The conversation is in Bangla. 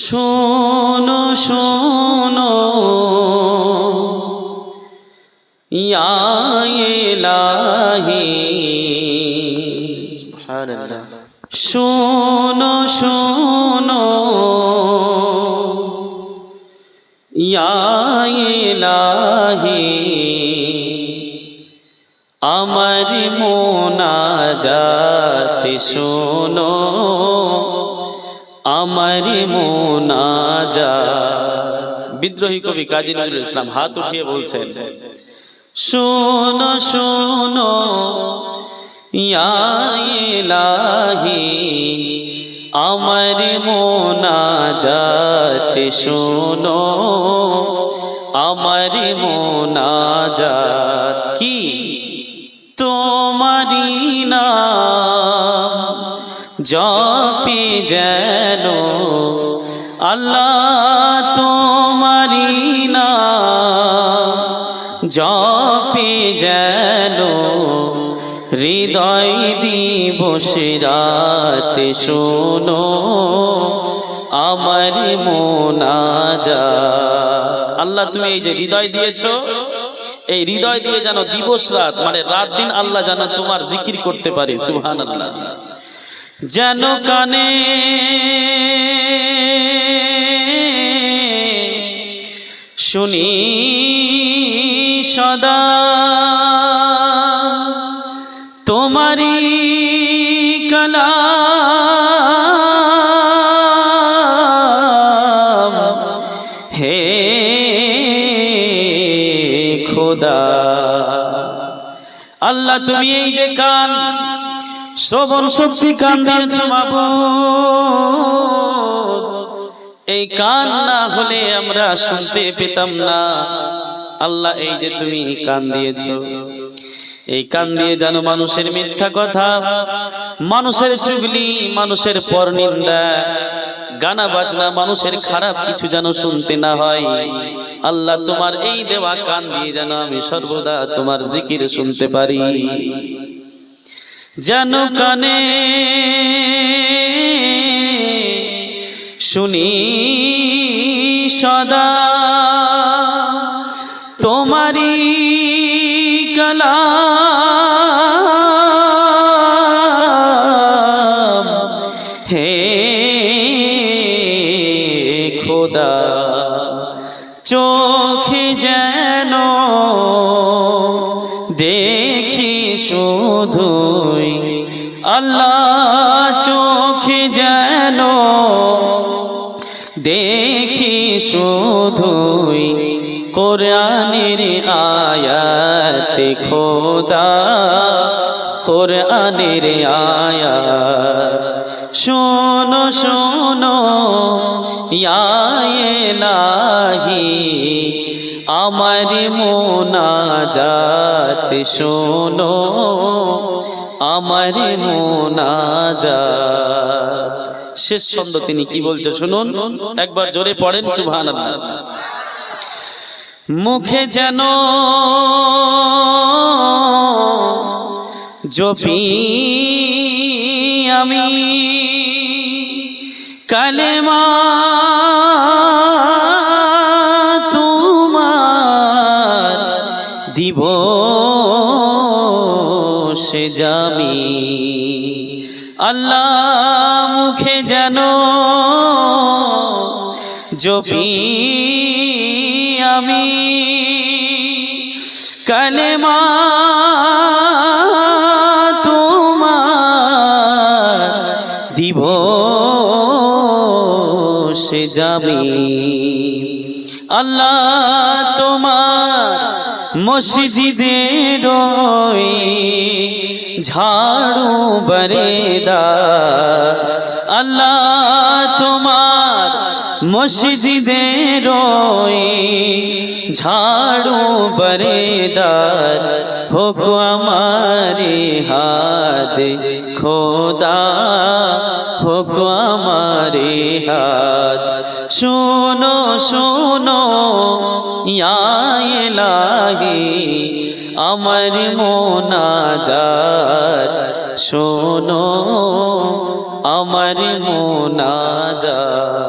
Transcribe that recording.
শোনো শোনো ইয়া ইলাহি সুবহানাল্লাহ। শোনো শোনো ইয়া ইলাহি আমার মোনাজাত শোনো, আমার মোনাজাত। বিদ্রোহী কবি কাজী নজরুল ইসলাম হাত উঠিয়ে বলছেন, শোনো শোনো ইয়া ইলাহি আমার মোনাজাত শোনো, আমার মোনাজাত। কি তোমারি নাম জপে যেন আল্লাহ, তোমারি নাম জপে যেন হৃদয় দিবস রাত শোনো, আমার মোনাজাত। আল্লাহ তুমি এই যে হৃদয় দিয়েছো, এই হৃদয় দিয়ে যেন দিবস রাত মানে রাত দিন আল্লাহ যেন তোমার জিকির করতে পারে। সুবহানাল্লাহ। যেন কানে শুনি সদা তোমারি কালাম, হে খোদা। আল্লাহ তুমি এই যে কান, শ্রবণ শক্তি কান দিয়েছো মাবুদ, এই কান না হলে আমরা শুনতে পেতাম না। আল্লাহ এই যে তুমি কান দিয়েছো, এই কান দিয়ে যেন মানুষের মিথ্যা কথা, মানুষের চুগলি, মানুষের পরনিন্দা, গানা বাজনা, মানুষের খারাপ কিছু যেন শুনতে না হয়। আল্লাহ তোমার এই দেওয়া কান দিয়ে যেন আমি সর্বদা তোমার জিকির শুনতে পারি। যেন কানে শুনি সদা তোমারি কালাম, হে খোদা। চোখে যেন দেখি শুধুই আল্লাহ, চোখে যেন দেখি শুধুই কোরআনের আয়াত খোদা, কোরআনের আয়াত। শোনো শোনো ইয়া ইলাহি আমার মোনাজাত শোনো, আমার মোনাজাত। শেষ ছন্দ তিনি কি বলছে শুনুন, একবার জোরে পড়েন সুবহানাল্লাহ। মুখে যেন জপি আমি কালেমা তোমার, দিবসে যামি আল্লাহ। মুখে যেন জপি আমি কালেমা তোমার, দিবসে যামি আল্লাহ তোমার মসজিদের ঝাড়ু বরেদার। আল্লাহ তোমার মসজিদের ঝাড়ু বরেদার, হোক আমারে হাত খোদা, হোক আমারে হাত। শোনো শোনো ইয়া ইলাহি আমার মোনাজাত শোনো, আমার মোনাজাত।